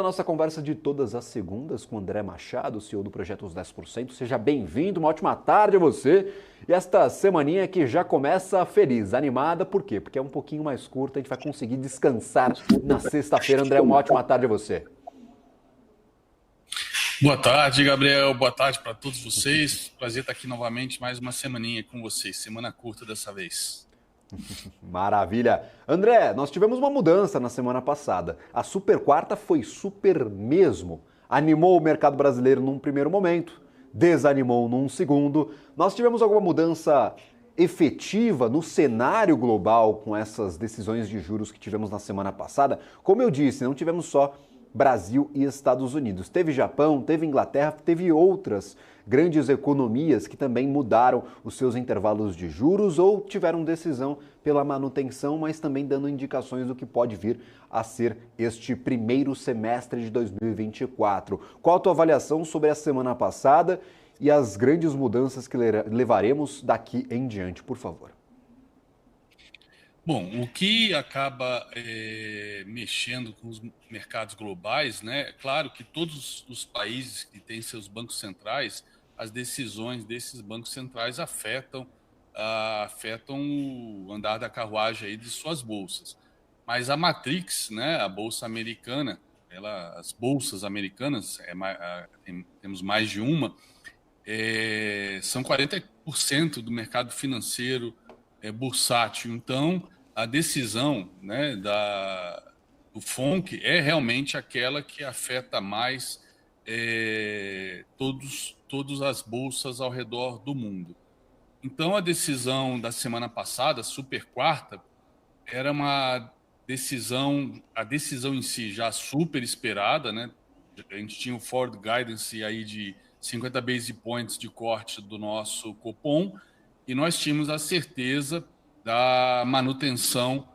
nossa conversa de todas as segundas com André Machado, CEO do Projeto Os 10%. Seja bem-vindo, uma ótima tarde a você. E esta semaninha que já começa feliz, animada, por quê? Porque é um pouquinho mais curta, a gente vai conseguir descansar na sexta-feira. André, uma ótima tarde a você. Boa tarde, Gabriel. Boa tarde para todos vocês. Prazer estar aqui novamente, mais uma semaninha com vocês. Semana curta dessa vez. Maravilha. André, nós tivemos uma mudança na semana passada. A super quarta foi super mesmo. Animou o mercado brasileiro num primeiro momento, desanimou num segundo. Nós tivemos alguma mudança efetiva no cenário global com essas decisões de juros que tivemos na semana passada? Como eu disse, não tivemos só Brasil e Estados Unidos. Teve Japão, teve Inglaterra, teve outras grandes economias que também mudaram os seus intervalos de juros ou tiveram decisão pela manutenção, mas também dando indicações do que pode vir a ser este primeiro semestre de 2024. Qual a tua avaliação sobre a semana passada e as grandes mudanças que levaremos daqui em diante, por favor? Bom, o que acaba mexendo com os mercados globais, né? É claro que todos os países que têm seus bancos centrais, as decisões desses bancos centrais afetam o andar da carruagem aí de suas bolsas. Mas a Matrix, né? A bolsa americana, as bolsas americanas, temos mais de uma, são 40% do mercado financeiro bursátil. Então, a decisão, né, do FONC é realmente aquela que afeta mais todas as bolsas ao redor do mundo. Então, a decisão da semana passada, super quarta, era uma decisão, a decisão em si já super esperada, né? A gente tinha o forward guidance aí de 50 base points de corte do nosso Copom e nós tínhamos a certeza da manutenção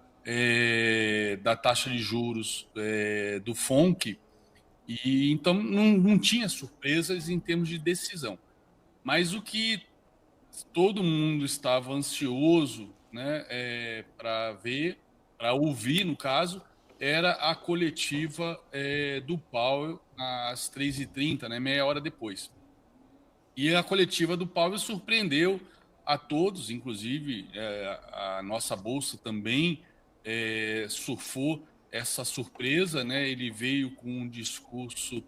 da taxa de juros do FONC, e então não tinha surpresas em termos de decisão. Mas o que todo mundo estava ansioso, né, para ver, para ouvir, no caso, era a coletiva do Powell às 3h30, né, meia hora depois. E a coletiva do Powell surpreendeu a todos, inclusive a nossa bolsa também surfou essa surpresa, né? Ele veio com um discurso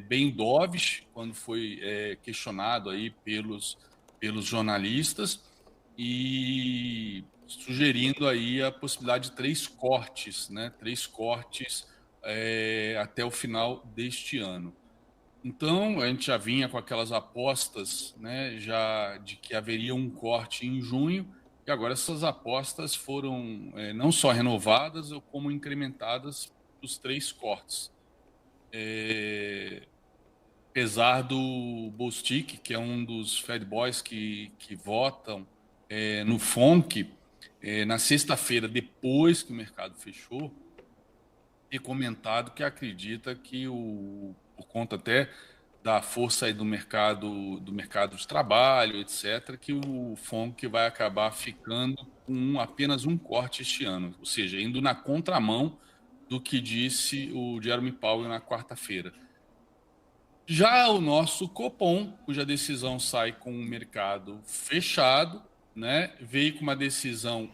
bem dovish quando foi questionado aí pelos jornalistas e sugerindo aí a possibilidade de 3 cortes, né? 3 cortes até o final deste ano. Então, a gente já vinha com aquelas apostas, né, já de que haveria um corte em junho, e agora essas apostas foram não só renovadas, como incrementadas os 3 cortes. Apesar do Bostic, que é um dos Fed Boys que votam no FONC, na sexta-feira, depois que o mercado fechou, ter comentado que acredita que por conta até da força aí do mercado de trabalho, etc., que o FONC vai acabar ficando com apenas um corte este ano, ou seja, indo na contramão do que disse o Jerome Powell na quarta-feira. Já o nosso Copom, cuja decisão sai com o mercado fechado, né, veio com uma decisão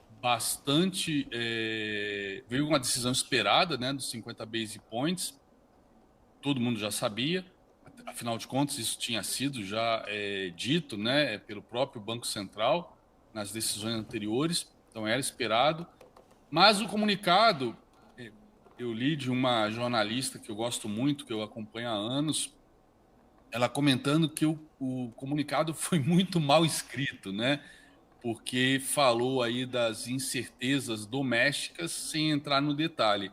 veio uma decisão esperada, né, dos 50 base points. Todo mundo já sabia, afinal de contas isso tinha sido já dito, né, pelo próprio Banco Central nas decisões anteriores, então era esperado. Mas o comunicado, eu li de uma jornalista que eu gosto muito, que eu acompanho há anos, ela comentando que o comunicado foi muito mal escrito, né? Porque falou aí das incertezas domésticas sem entrar no detalhe.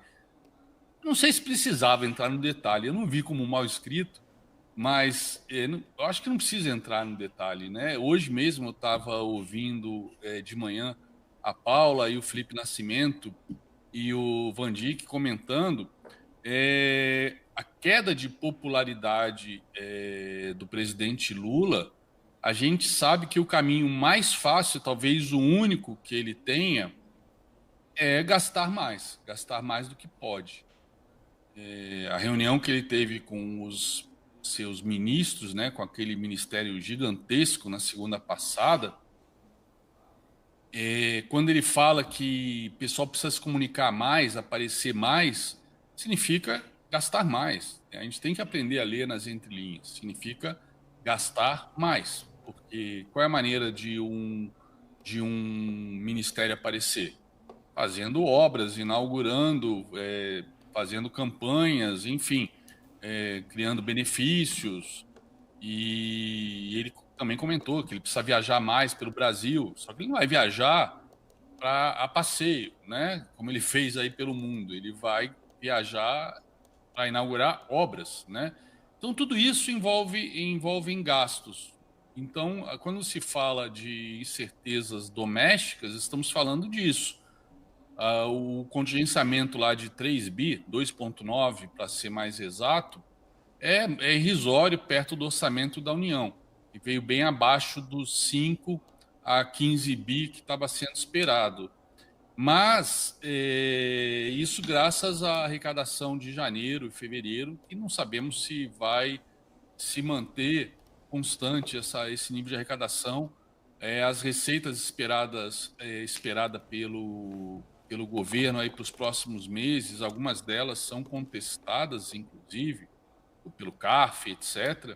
Não sei se precisava entrar no detalhe, eu não vi como mal escrito, mas eu acho que não precisa entrar no detalhe, né? Hoje mesmo eu estava ouvindo de manhã a Paula e o Felipe Nascimento e o Van Dijk comentando a queda de popularidade do presidente Lula. A gente sabe que o caminho mais fácil, talvez o único que ele tenha, é gastar mais do que pode. a reunião que ele teve com os seus ministros, né, com aquele ministério gigantesco na segunda passada, quando ele fala que o pessoal precisa se comunicar mais, aparecer mais, significa gastar mais. A gente tem que aprender a ler nas entrelinhas. Significa gastar mais. Porque qual é a maneira de um ministério aparecer? Fazendo obras, inaugurando, fazendo campanhas, enfim, criando benefícios. E ele também comentou que ele precisa viajar mais pelo Brasil, só que ele não vai viajar a passeio, né? Como ele fez aí pelo mundo. Ele vai viajar para inaugurar obras, né? Então tudo isso envolve em gastos. Então, quando se fala de incertezas domésticas, estamos falando disso. O contingenciamento lá de 3 bi, 2,9 para ser mais exato, é irrisório perto do orçamento da União, e veio bem abaixo dos 5 a 15 bi que estava sendo esperado. Mas isso graças à arrecadação de janeiro e fevereiro, que não sabemos se vai se manter constante esse nível de arrecadação. As receitas esperada pelo governo aí para os próximos meses, algumas delas são contestadas, inclusive, pelo CARF, etc.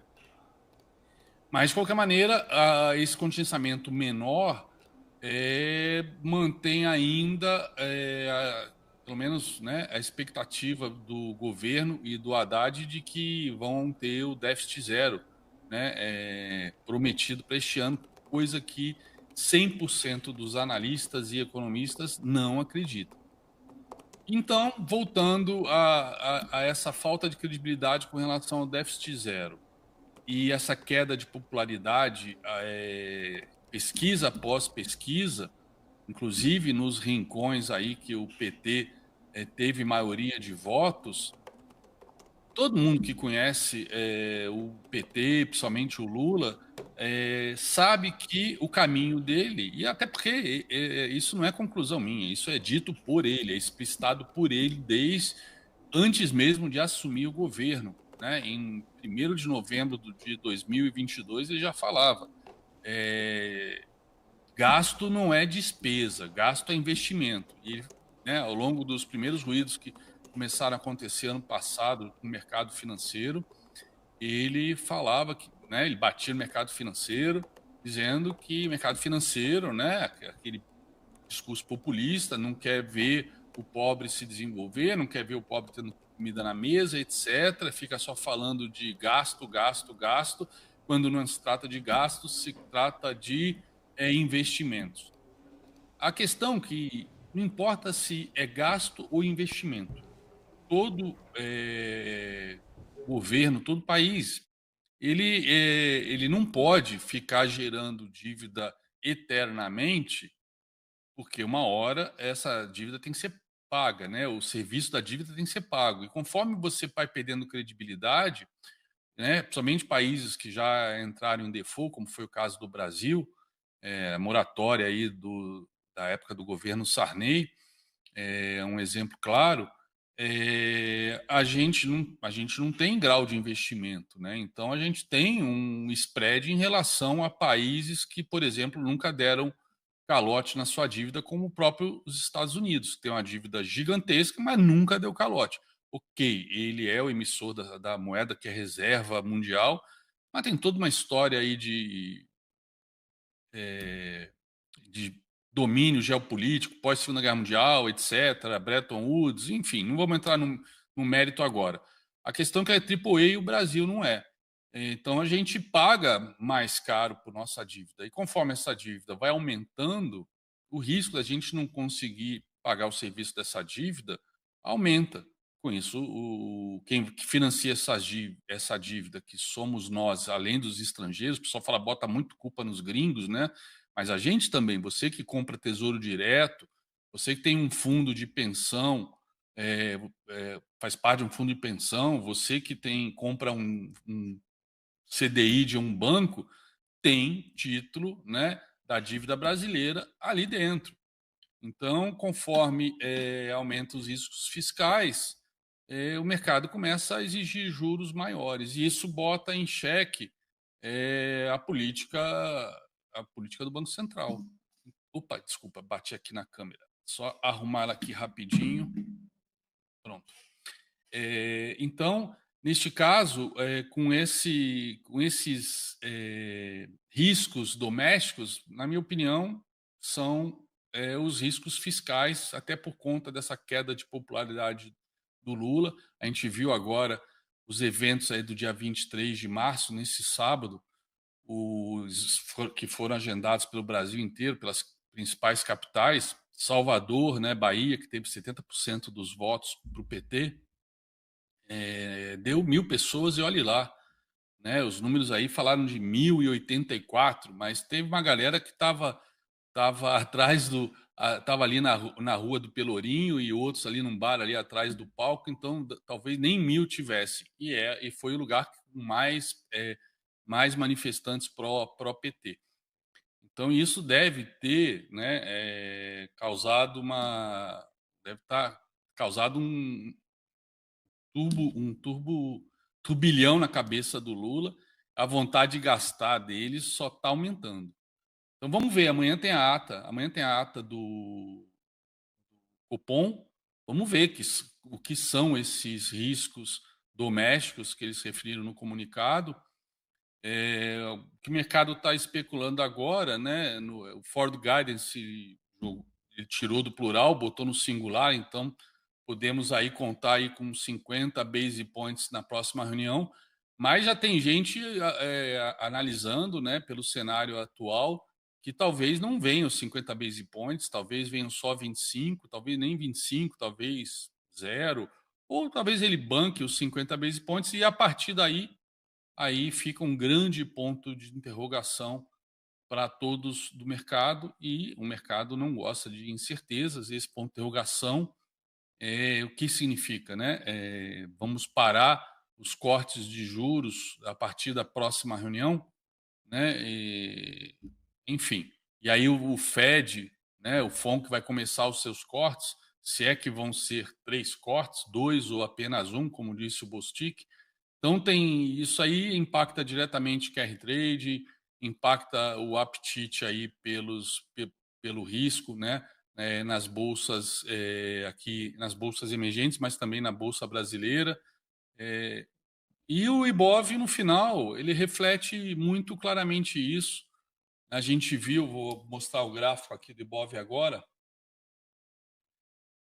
Mas, de qualquer maneira, esse contingenciamento menor mantém ainda, pelo menos, né, a expectativa do governo e do Haddad de que vão ter o déficit zero, né, prometido para este ano, coisa que 100% dos analistas e economistas não acreditam. Então, voltando a essa falta de credibilidade com relação ao déficit zero e essa queda de popularidade, pesquisa após pesquisa, inclusive nos rincões aí que o PT teve maioria de votos, todo mundo que conhece o PT, principalmente o Lula, sabe que o caminho dele, e até porque isso não é conclusão minha, isso é dito por ele, é explicitado por ele desde antes mesmo de assumir o governo, né? Em 1º de novembro de 2022 ele já falava, gasto não é despesa, gasto é investimento. E ele, né, ao longo dos primeiros ruídos que começaram a acontecer ano passado no mercado financeiro, ele falava que, né, ele batia no mercado financeiro, dizendo que o mercado financeiro, né, aquele discurso populista, não quer ver o pobre se desenvolver, não quer ver o pobre tendo comida na mesa, etc. Fica só falando de gasto, gasto, gasto, quando não se trata de gastos, se trata de investimentos. A questão que não importa se é gasto ou investimento, todo governo, todo país, ele não pode ficar gerando dívida eternamente, porque uma hora essa dívida tem que ser paga, né? O serviço da dívida tem que ser pago. E conforme você vai perdendo credibilidade, né, principalmente países que já entraram em default, como foi o caso do Brasil, a moratória aí da época do governo Sarney, é um exemplo claro. A gente não tem grau de investimento, né? Então a gente tem um spread em relação a países que, por exemplo, nunca deram calote na sua dívida, como o próprio os Estados Unidos, que tem uma dívida gigantesca, mas nunca deu calote. Ok, ele é o emissor da moeda que é reserva mundial, mas tem toda uma história aí de domínio geopolítico, pós-Segunda Guerra Mundial, etc., Bretton Woods, enfim, não vamos entrar no mérito agora. A questão é que é AAA e o Brasil não é. Então a gente paga mais caro por nossa dívida. E conforme essa dívida vai aumentando, o risco da gente não conseguir pagar o serviço dessa dívida aumenta. Com isso, quem financia essa dívida, que somos nós, além dos estrangeiros, o pessoal fala, bota muito culpa nos gringos, né? Mas a gente também, você que compra tesouro direto, você que tem um fundo de pensão, faz parte de um fundo de pensão, você que compra um CDI de um banco, tem título, né, da dívida brasileira ali dentro. Então, conforme aumenta os riscos fiscais, o mercado começa a exigir juros maiores, e isso bota em xeque a política do Banco Central. Opa, desculpa, bati aqui na câmera. Só arrumar ela aqui rapidinho. Pronto. Então, neste caso, com esses riscos domésticos, na minha opinião, são os riscos fiscais, até por conta dessa queda de popularidade do Lula. A gente viu agora os eventos aí do dia 23 de março, nesse sábado, que foram agendados pelo Brasil inteiro, pelas principais capitais, Salvador, né, Bahia, que teve 70% dos votos para o PT, deu 1.000 pessoas e olhe lá. Né, os números aí falaram de 1.084, mas teve uma galera que estava atrás estava ali na rua do Pelourinho e outros ali num bar ali atrás do palco, então talvez nem 1.000 tivesse. E foi o lugar com mais manifestantes pró-PT. Então isso deve ter, né, deve estar causado um turbilhão na cabeça do Lula. A vontade de gastar deles só está aumentando. Então vamos ver, amanhã tem a ata do Copom. Vamos ver o que são esses riscos domésticos que eles referiram no comunicado. O que o mercado está especulando agora, né? O Ford Guidance ele tirou do plural, botou no singular, então podemos aí contar aí com 50 base points na próxima reunião, mas já tem gente analisando, né, pelo cenário atual, que talvez não venham os 50 base points, talvez venham só 25, talvez nem 25, talvez zero, ou talvez ele banque os 50 base points e a partir daí aí fica um grande ponto de interrogação para todos do mercado, e o mercado não gosta de incertezas. Esse ponto de interrogação o que significa, né? Vamos parar os cortes de juros a partir da próxima reunião, né? Enfim, e aí o Fed, né? O FONC vai começar os seus cortes, se é que vão ser 3 cortes, 2 ou apenas um, como disse o Bostic. Então tem isso aí, impacta diretamente carry trade, impacta o apetite aí pelo risco, né? Nas bolsas aqui, nas bolsas emergentes, mas também na bolsa brasileira. E o Ibov no final ele reflete muito claramente isso. A gente viu, vou mostrar o gráfico aqui do Ibov agora.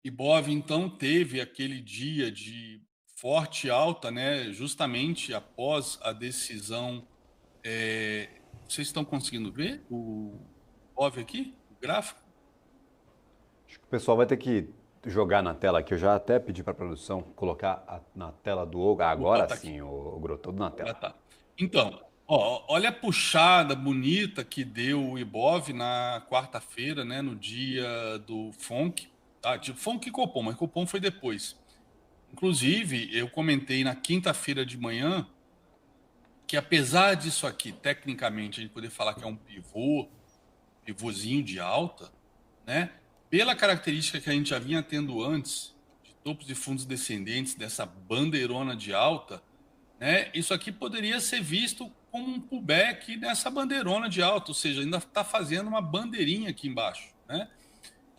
Ibov então teve aquele dia de forte alta, né? Justamente após a decisão. Vocês estão conseguindo ver o Ibov aqui, o gráfico? Acho que o pessoal vai ter que jogar na tela aqui. Eu já até pedi para a produção colocar na tela do Oga. Agora Tá sim, o Groto, tudo na tela. Tá. Então, olha a puxada bonita que deu o Ibov na quarta-feira, né? No dia do FONC. Tá? De FONC e Copom, mas Copom foi depois. Inclusive, eu comentei na quinta-feira de manhã que apesar disso aqui, tecnicamente, a gente poder falar que é um pivôzinho de alta, né? Pela característica que a gente já vinha tendo antes, de topos de fundos descendentes, dessa bandeirona de alta, né? Isso aqui poderia ser visto como um pullback nessa bandeirona de alta, ou seja, ainda está fazendo uma bandeirinha aqui embaixo, né?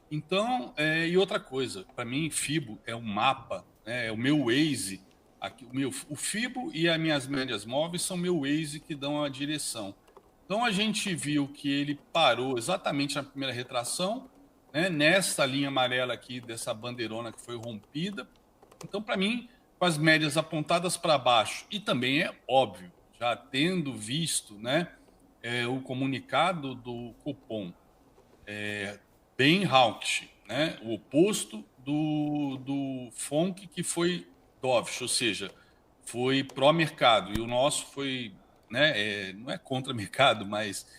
Então, e outra coisa, para mim, FIBO é um mapa, né? É o meu Waze. Aqui, o FIBO e as minhas médias móveis são meu Waze que dão a direção. Então, a gente viu que ele parou exatamente na primeira retração, né? Nessa linha amarela aqui, dessa bandeirona que foi rompida. Então, para mim, com as médias apontadas para baixo, e também é óbvio, já tendo visto, né, o comunicado do Copom, bem hawkish, né? O oposto do FONC, que foi dovish, ou seja, foi pró-mercado, e o nosso foi, né, não é contra mercado, mas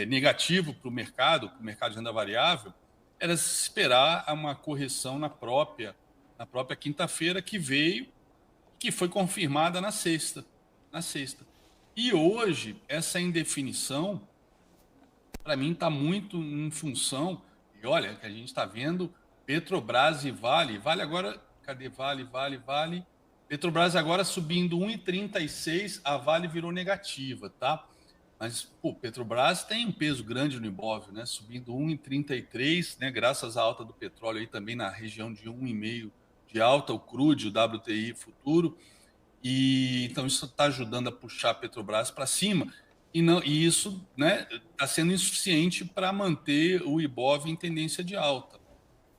negativo para o mercado de renda variável. Era se esperar uma correção na própria quinta-feira, que veio, que foi confirmada na sexta. E hoje, essa indefinição, para mim, está muito em função. E olha, que a gente está vendo Petrobras e Vale. Vale agora, cadê Vale? Petrobras agora subindo 1,36, a Vale virou negativa, tá? Mas, pô, Petrobras tem um peso grande no Ibov, né? Subindo 1,33, né? Graças à alta do petróleo aí também na região de 1,5 de alta, o crude, o WTI futuro. E então isso está ajudando a puxar a Petrobras para cima. E isso, né, está sendo insuficiente para manter o Ibov em tendência de alta.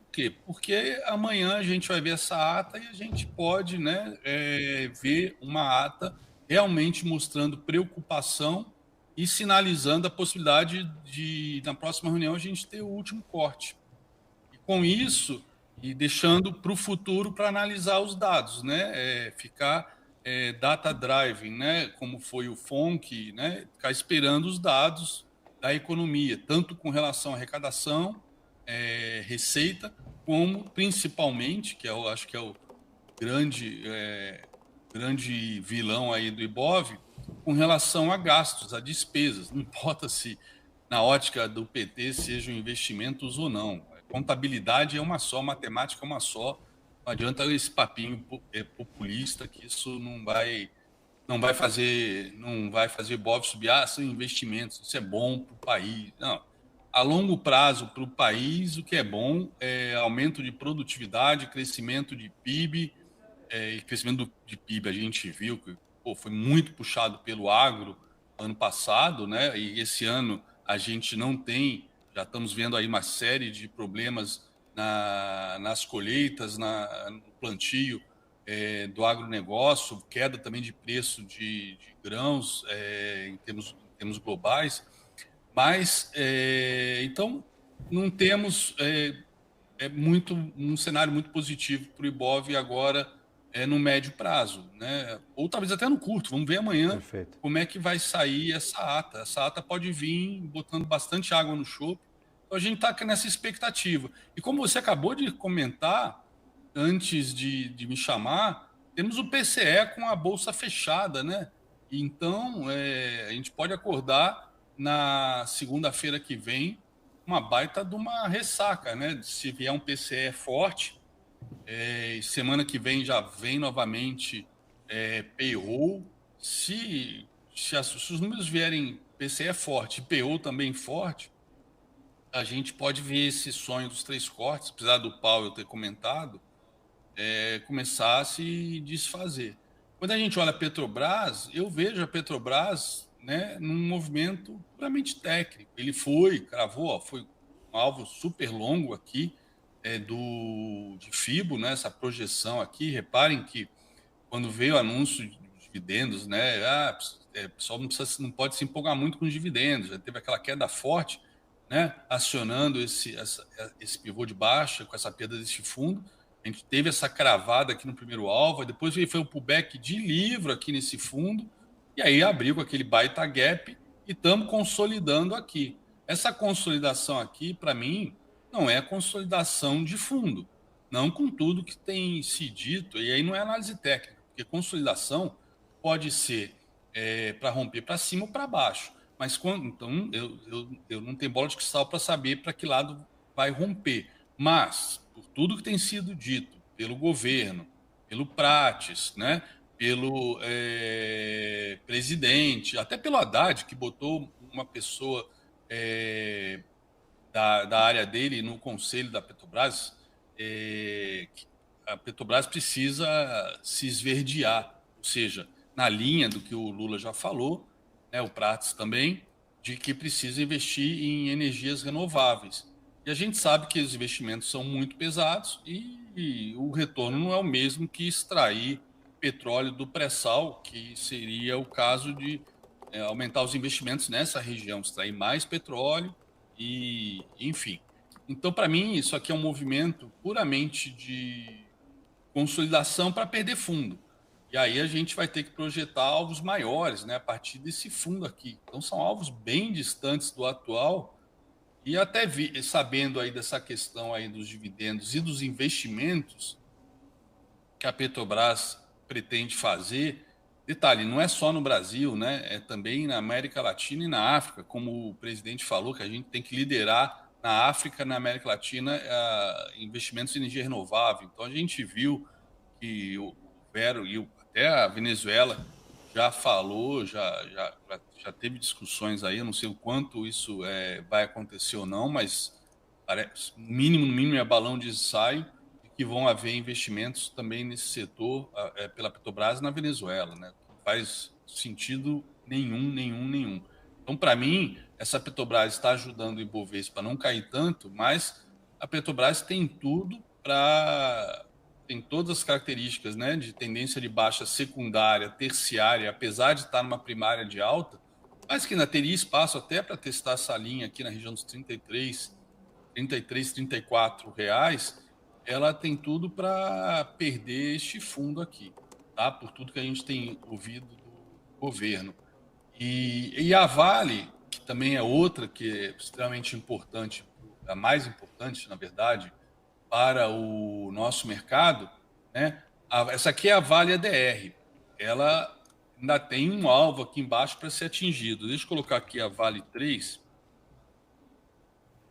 Por quê? Porque amanhã a gente vai ver essa ata e a gente pode, né, ver uma ata realmente mostrando preocupação e sinalizando a possibilidade de, na próxima reunião, a gente ter o último corte. E com isso, e deixando para o futuro para analisar os dados, né? Ficar data driving, né? Como foi o FONC, né? Ficar esperando os dados da economia, tanto com relação à arrecadação, receita, como principalmente, que eu acho que é o grande vilão aí do Ibov, com relação a gastos, a despesas. Não importa se na ótica do PT sejam investimentos ou não. Contabilidade é uma só, matemática é uma só. Não adianta esse papinho populista que isso não vai fazer Ibov subir. São investimentos, isso é bom para o país. Não. A longo prazo, para o país, o que é bom é aumento de produtividade, crescimento de PIB, e crescimento de PIB. A gente viu que foi muito puxado pelo agro ano passado, né? E esse ano a gente não tem, já estamos vendo aí uma série de problemas nas colheitas, no plantio do agronegócio, queda também de preço de grãos em termos globais. Mas, então, não temos um cenário muito positivo para o Ibov agora no médio prazo, né? Ou talvez até no curto. Vamos ver amanhã Perfeito. como é que vai sair essa ata. Essa ata pode vir botando bastante água no chope. Então a gente está nessa expectativa. E como você acabou de comentar, antes de me chamar, temos o PCE com a bolsa fechada, né? Então a gente pode acordar na segunda-feira que vem uma baita de uma ressaca, né? Se vier um PCE forte, semana que vem já vem novamente payroll. Se os números vierem PCE forte e payroll também forte, a gente pode ver esse sonho dos três cortes, apesar do Powell ter comentado, começar a se desfazer. Quando a gente olha a Petrobras, eu vejo a Petrobras, né, num movimento puramente técnico. Ele cravou, foi um alvo super longo aqui de FIBO, né, essa projeção aqui. Reparem que quando veio o anúncio de dividendos, né, o pessoal não pode se empolgar muito com os dividendos. Já teve aquela queda forte, né, acionando esse pivô de baixa com essa perda desse fundo. A gente teve essa cravada aqui no primeiro alvo, depois foi um pullback de livro aqui nesse fundo, e aí abriu com aquele baita gap e estamos consolidando aqui. Essa consolidação aqui, para mim, não é consolidação de fundo, não com tudo que tem se dito, e aí não é análise técnica, porque consolidação pode ser para romper para cima ou para baixo, mas então eu não tenho bola de cristal para saber para que lado vai romper. Mas, por tudo que tem sido dito pelo governo, pelo Prates, né, pelo presidente, até pelo Haddad, que botou uma pessoa da área dele no conselho da Petrobras, que a Petrobras precisa se esverdear, ou seja, na linha do que o Lula já falou, né, o Prates também, de que precisa investir em energias renováveis. E a gente sabe que os investimentos são muito pesados e o retorno não é o mesmo que extrair petróleo do pré-sal, que seria o caso de aumentar os investimentos nessa região, extrair mais petróleo e, enfim. Então, para mim, isso aqui é um movimento puramente de consolidação para perder fundo. E aí a gente vai ter que projetar alvos maiores, né, a partir desse fundo aqui. Então, são alvos bem distantes do atual. E até sabendo aí dessa questão aí dos dividendos e dos investimentos que a Petrobras pretende fazer, detalhe, não é só no Brasil, né? É também na América Latina e na África, como o presidente falou, que a gente tem que liderar na África, na América Latina, investimentos em energia renovável. Então a gente viu que até a Venezuela já falou, já teve discussões aí, eu não sei o quanto isso vai acontecer ou não, mas parece, no mínimo é balão de ensaio, de que vão haver investimentos também nesse setor pela Petrobras na Venezuela, né? Não faz sentido nenhum. Então, para mim, essa Petrobras está ajudando o Ibovespa a não cair tanto, mas a Petrobras tem tudo para tem todas as características, né, de tendência de baixa secundária, terciária, apesar de estar numa primária de alta, mas que ainda teria espaço até para testar essa linha aqui na região dos 33, 34 reais, ela tem tudo para perder este fundo aqui, tá? Por tudo que a gente tem ouvido do governo. E a Vale, que também é outra que é extremamente importante, a mais importante, na verdade, para o nosso mercado, né? Essa aqui é a Vale ADR. Ela ainda tem um alvo aqui embaixo para ser atingido. Deixa eu colocar aqui a Vale 3.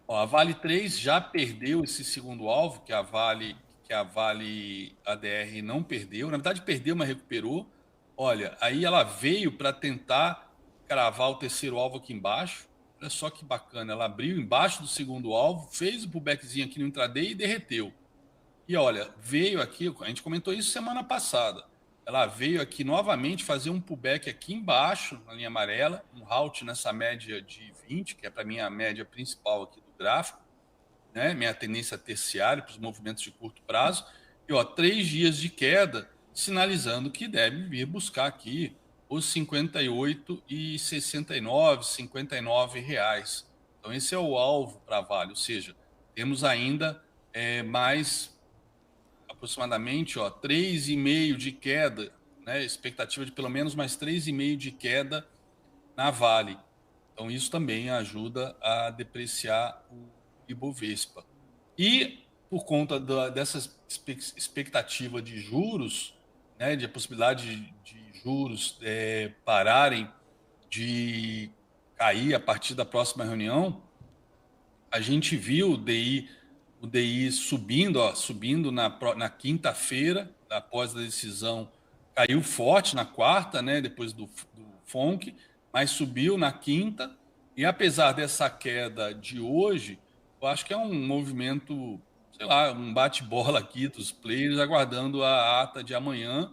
Ó, a Vale 3 já perdeu esse segundo alvo, que a Vale ADR não perdeu. Na verdade, perdeu, mas recuperou. Olha, aí ela veio para tentar cravar o terceiro alvo aqui embaixo. Olha só que bacana. Ela abriu embaixo do segundo alvo, fez o pullbackzinho aqui no intraday e derreteu. E olha, veio aqui, a gente comentou isso semana passada. Ela veio aqui novamente fazer um pullback aqui embaixo, na linha amarela, um halt nessa média de 20, que é para mim a média principal aqui do gráfico, né? Minha tendência terciária para os movimentos de curto prazo. E ó, 3 dias de queda, sinalizando que deve vir buscar aqui os 58,69, 59 reais. Então esse é o alvo para a Vale, ou seja, temos ainda mais aproximadamente 3,5 de queda, né? Expectativa de pelo menos mais 3,5 de queda na Vale. Então, isso também ajuda a depreciar o Ibovespa. E por conta dessa expectativa de juros, né, de a possibilidade de juros pararem de cair a partir da próxima reunião, a gente viu o DI subindo, subindo na quinta-feira, após a decisão, caiu forte na quarta, né, depois do FONC, mas subiu na quinta, e apesar dessa queda de hoje, eu acho que é um movimento, sei lá, um bate-bola aqui dos players, aguardando a ata de amanhã,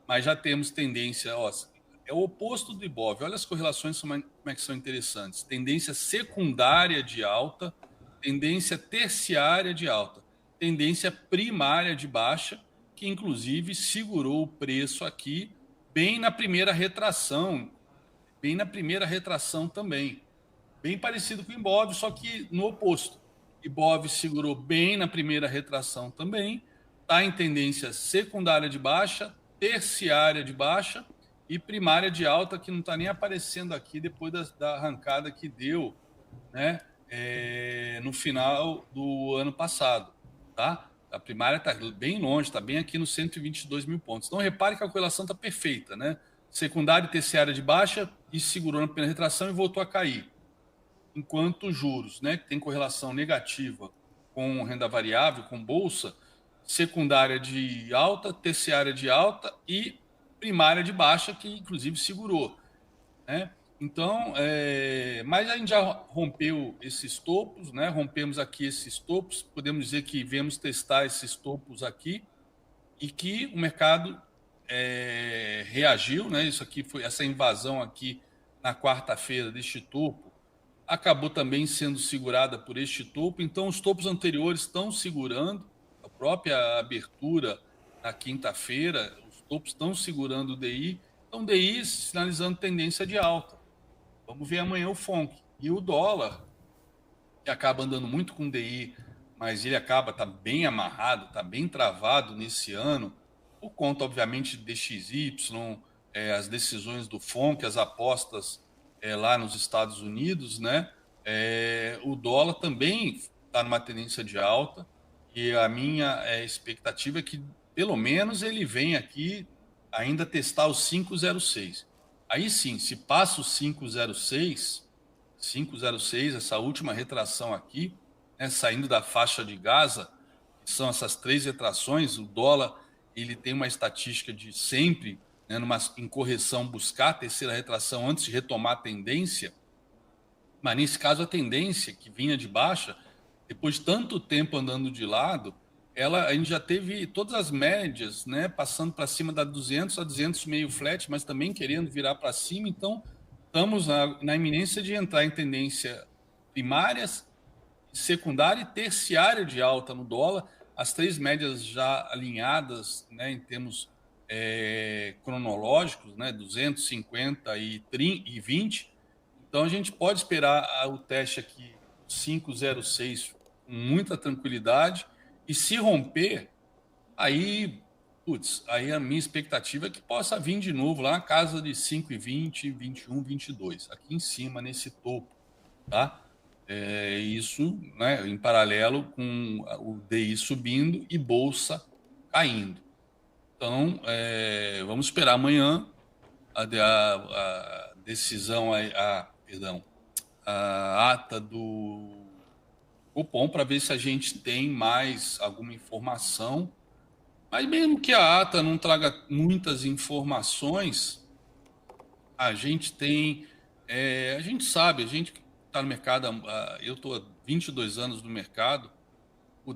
mas já temos tendência, é o oposto do Ibov, olha as correlações como é que são interessantes, tendência secundária de alta, tendência terciária de alta, tendência primária de baixa, que inclusive segurou o preço aqui bem na primeira retração, também. Bem parecido com o Ibov, só que no oposto. Ibov segurou bem na primeira retração também, está em tendência secundária de baixa, terciária de baixa e primária de alta, que não está nem aparecendo aqui depois da arrancada que deu, né? No final do ano passado, tá? A primária está bem longe, está bem aqui nos 122 mil pontos. Então, repare que a correlação está perfeita, né? Secundária e terciária de baixa e segurou na primeira retração e voltou a cair. Enquanto juros, né, que tem correlação negativa com renda variável, com bolsa, secundária de alta, terciária de alta e primária de baixa, que inclusive segurou, né? Então, mas a gente já rompeu esses topos, né? Rompemos aqui esses topos, podemos dizer que viemos testar esses topos aqui e que o mercado reagiu, né? Isso aqui foi essa invasão aqui na quarta-feira deste topo, acabou também sendo segurada por este topo. Então, os topos anteriores estão segurando, a própria abertura na quinta-feira, os topos estão segurando o DI, então o DI sinalizando tendência de alta. Vamos ver amanhã o FONC. E o dólar, que acaba andando muito com o DI, mas ele tá bem amarrado, está bem travado nesse ano, por conta, obviamente, de DXY, as decisões do FONC, as apostas lá nos Estados Unidos, né? O dólar também está numa tendência de alta, e a minha expectativa é que, pelo menos, ele venha aqui ainda testar os 5,06. Aí sim, se passa o 5,06, essa última retração aqui, né, saindo da faixa de Gaza, que são essas 3 retrações, o dólar ele tem uma estatística de sempre, né, em correção, buscar a terceira retração antes de retomar a tendência, mas nesse caso a tendência que vinha de baixa, depois de tanto tempo andando de lado, a gente já teve todas as médias, né, passando para cima da 200 a 200 meio flat, mas também querendo virar para cima. Então, estamos na iminência de entrar em tendência primária, secundária e terciária de alta no dólar, as três médias já alinhadas, né, em termos cronológicos, né, 250 e 20. Então, a gente pode esperar o teste aqui 506 com muita tranquilidade, e se romper, aí, aí a minha expectativa é que possa vir de novo lá na casa de 5,20, 21, 22, aqui em cima, nesse topo, tá? Isso, né, em paralelo com o DI subindo e Bolsa caindo. Então, vamos esperar amanhã a decisão, perdão, a ata do Copom para ver se a gente tem mais alguma informação. Mas mesmo que a ata não traga muitas informações, a gente tem, a gente sabe, a gente está no mercado, eu estou há 22 anos no mercado,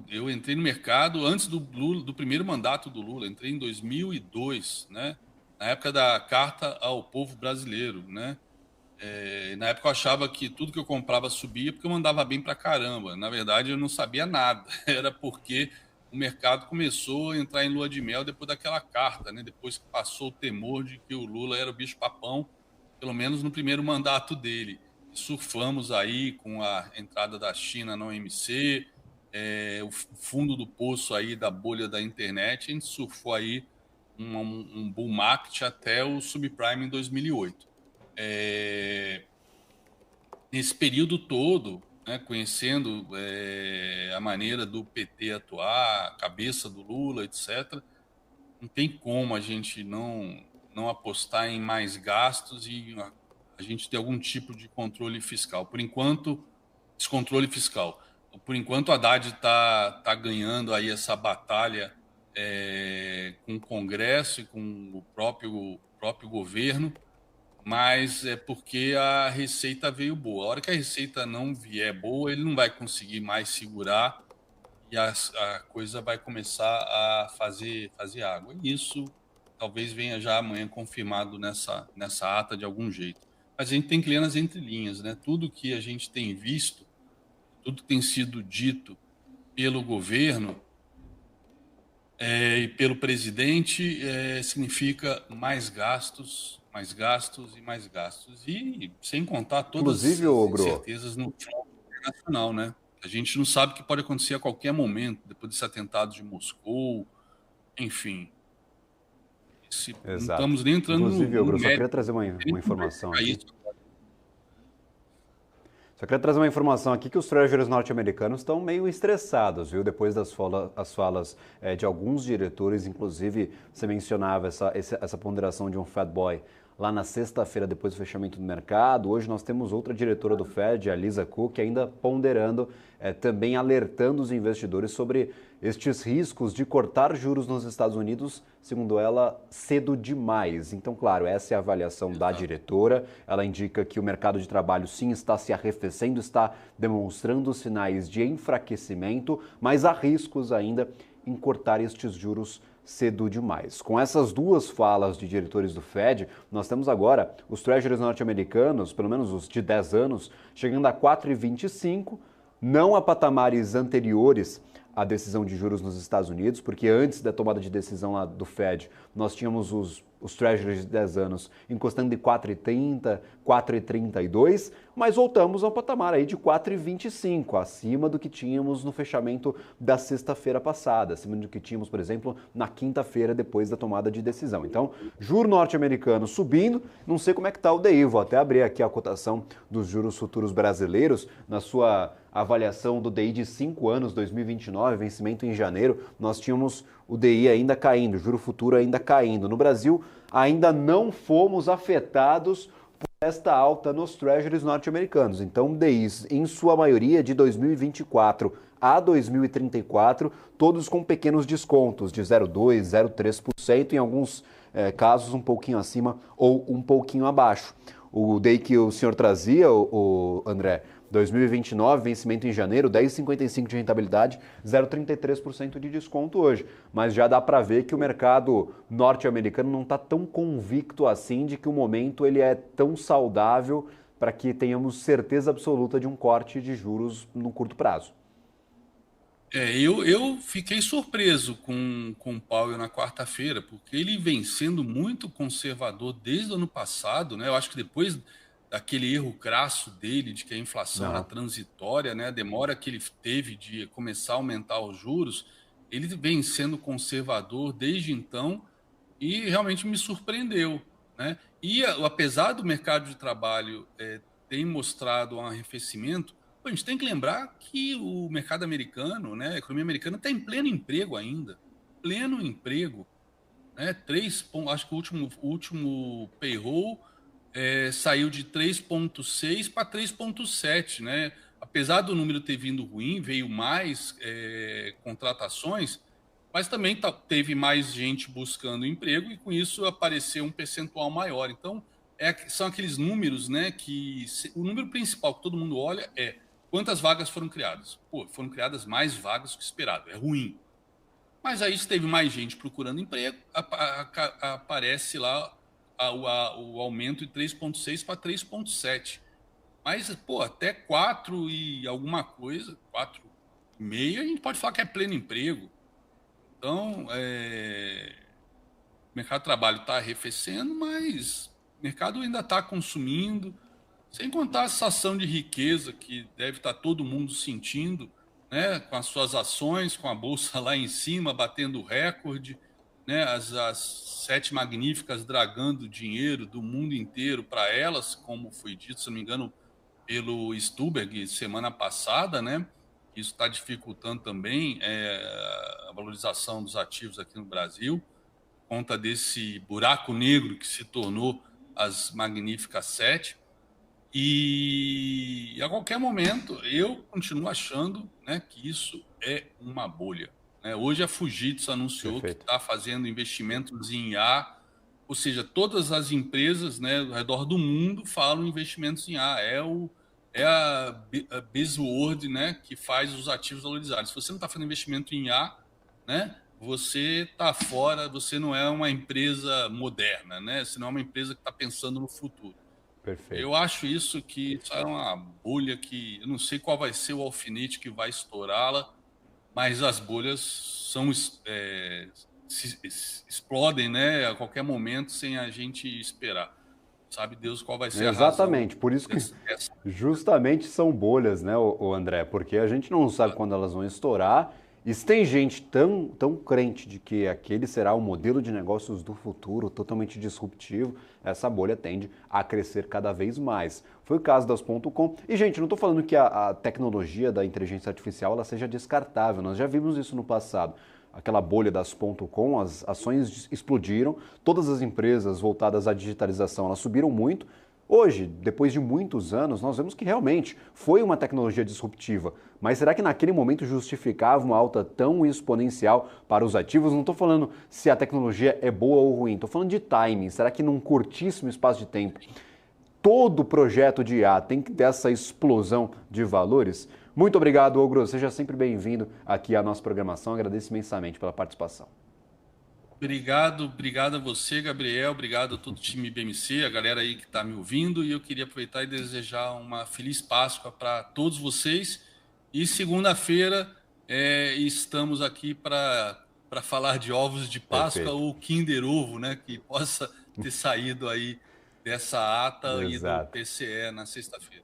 eu entrei no mercado antes do primeiro mandato do Lula, entrei em 2002, né? Na época da Carta ao Povo Brasileiro, né? Na época eu achava que tudo que eu comprava subia porque eu mandava bem pra caramba. Na verdade, eu não sabia nada. Era porque o mercado começou a entrar em lua de mel depois daquela carta, né? Depois que passou o temor de que o Lula era o bicho-papão, pelo menos no primeiro mandato dele. Surfamos aí com a entrada da China na OMC, o fundo do poço aí da bolha da internet. A gente surfou aí um bull market até o subprime em 2008. Nesse período todo, né, conhecendo a maneira do PT atuar, a cabeça do Lula, etc., não tem como a gente não apostar em mais gastos e a gente ter algum tipo de controle fiscal. Por enquanto, descontrole fiscal. Por enquanto, a Haddad está ganhando aí essa batalha com o Congresso e com o próprio governo, mas é porque a receita veio boa. A hora que a receita não vier boa, ele não vai conseguir mais segurar e a coisa vai começar a fazer água. E isso talvez venha já amanhã confirmado nessa ata de algum jeito. Mas a gente tem que ler nas entrelinhas, né? Tudo que a gente tem visto, tudo que tem sido dito pelo governo e pelo presidente significa mais gastos e mais gastos. E sem contar todas as incertezas no front internacional, né? A gente não sabe o que pode acontecer a qualquer momento, depois desse atentado de Moscou, enfim. Exato. Não estamos nem entrando Inclusive, Ogro, só queria trazer uma informação aqui. Só queria trazer uma informação aqui que os treasuries norte-americanos estão meio estressados, viu? Depois das falas de alguns diretores, inclusive você mencionava essa ponderação de um Fed Boy lá na sexta-feira, depois do fechamento do mercado. Hoje nós temos outra diretora do Fed, a Lisa Cook, ainda ponderando, também alertando os investidores sobre estes riscos de cortar juros nos Estados Unidos, segundo ela, cedo demais. Então, claro, essa é a avaliação da diretora. Ela indica que o mercado de trabalho sim está se arrefecendo, está demonstrando sinais de enfraquecimento, mas há riscos ainda em cortar estes juros cedo demais. Com essas duas falas de diretores do Fed, nós temos agora os treasuries norte-americanos, pelo menos os de 10 anos, chegando a 4,25, não a patamares anteriores à decisão de juros nos Estados Unidos, porque antes da tomada de decisão lá do Fed, nós tínhamos os treasuries de 10 anos encostando de 4,30, 4,32, mas voltamos ao patamar aí de 4,25, acima do que tínhamos no fechamento da sexta-feira passada, acima do que tínhamos, por exemplo, na quinta-feira depois da tomada de decisão. Então, juro norte-americano subindo, não sei como é que está o DI, vou até abrir aqui a cotação dos juros futuros brasileiros, na sua avaliação do DI de 5 anos, 2029, vencimento em janeiro, nós tínhamos o DI ainda caindo, juro futuro ainda caindo. No Brasil, ainda não fomos afetados por esta alta nos treasuries norte-americanos. Então, DIs, em sua maioria, de 2024 a 2034, todos com pequenos descontos de 0,2%, 0,3%, em alguns casos um pouquinho acima ou um pouquinho abaixo. O DEI que o senhor trazia, o André, 2029, vencimento em janeiro, 10,55 de rentabilidade, 0,33% de desconto hoje. Mas já dá para ver que o mercado norte-americano não está tão convicto assim de que o momento ele é tão saudável para que tenhamos certeza absoluta de um corte de juros no curto prazo. Eu fiquei surpreso com o Powell na quarta-feira, porque ele vem sendo muito conservador desde o ano passado, né? Eu acho que depois daquele erro crasso dele de que a inflação era Não. transitória, né? A demora que ele teve de começar a aumentar os juros, ele vem sendo conservador desde então e realmente me surpreendeu, né? E apesar do mercado de trabalho ter mostrado um arrefecimento, pô, a gente tem que lembrar que o mercado americano, né, a economia americana está em pleno emprego ainda, pleno emprego, né? Acho que o último payroll saiu de 3,6 para 3,7, né? Apesar do número ter vindo ruim, veio mais contratações, mas também teve mais gente buscando emprego e com isso apareceu um percentual maior. Então, são aqueles números, né, o número principal que todo mundo olha é quantas vagas foram criadas. Pô, foram criadas mais vagas do que esperado, é ruim. Mas aí, se teve mais gente procurando emprego, aparece lá o aumento de 3,6 para 3,7. Mas, pô, até 4 e alguma coisa, 4,5, a gente pode falar que é pleno emprego. Então, o mercado de trabalho está arrefecendo, mas o mercado ainda está consumindo, sem contar a sensação de riqueza que deve estar todo mundo sentindo, né, com as suas ações, com a bolsa lá em cima, batendo recorde, né, as sete magníficas dragando dinheiro do mundo inteiro para elas, como foi dito, se não me engano, pelo Stuberg semana passada, né? Isso está dificultando também a valorização dos ativos aqui no Brasil, por conta desse buraco negro que se tornou as Magníficas Sete. E a qualquer momento eu continuo achando, né, que isso é uma bolha, né? Hoje a Fujitsu anunciou que Perfeito. está fazendo investimentos em IA, ou seja, todas as empresas, né, ao redor do mundo falam em investimentos em IA. A buzzword, né, que faz os ativos valorizarem. Se você não está fazendo investimento em IA, né, você está fora, você não é uma empresa moderna, né? Você não é uma empresa que está pensando no futuro. Perfeito. Eu acho que isso é uma bolha que eu não sei qual vai ser o alfinete que vai estourá-la, mas as bolhas explodem, né, a qualquer momento sem a gente esperar. Sabe Deus qual vai ser a razão Exatamente, por isso que dessa. justamente são bolhas, né, o André? Porque a gente não sabe quando elas vão estourar. E se tem gente tão crente de que aquele será o modelo de negócios do futuro, totalmente disruptivo, essa bolha tende a crescer cada vez mais. Foi o caso das .com. E, gente, não estou falando que a tecnologia da inteligência artificial ela seja descartável, nós já vimos isso no passado. Aquela bolha das .com, as ações explodiram, todas as empresas voltadas à digitalização elas subiram muito. Hoje, depois de muitos anos, nós vemos que realmente foi uma tecnologia disruptiva. Mas será que naquele momento justificava uma alta tão exponencial para os ativos? Não estou falando se a tecnologia é boa ou ruim, estou falando de timing. Será que num curtíssimo espaço de tempo, todo projeto de IA tem que ter essa explosão de valores? Muito obrigado, Ogro. Seja sempre bem-vindo aqui à nossa programação. Agradeço imensamente pela participação. Obrigado a você, Gabriel. Obrigado a todo o time BMC, a galera aí que está me ouvindo. E eu queria aproveitar e desejar uma feliz Páscoa para todos vocês. E segunda-feira estamos aqui para falar de ovos de Páscoa Perfeito. ou Kinder Ovo, né? Que possa ter saído aí dessa ata e do Exato. PCE na sexta-feira.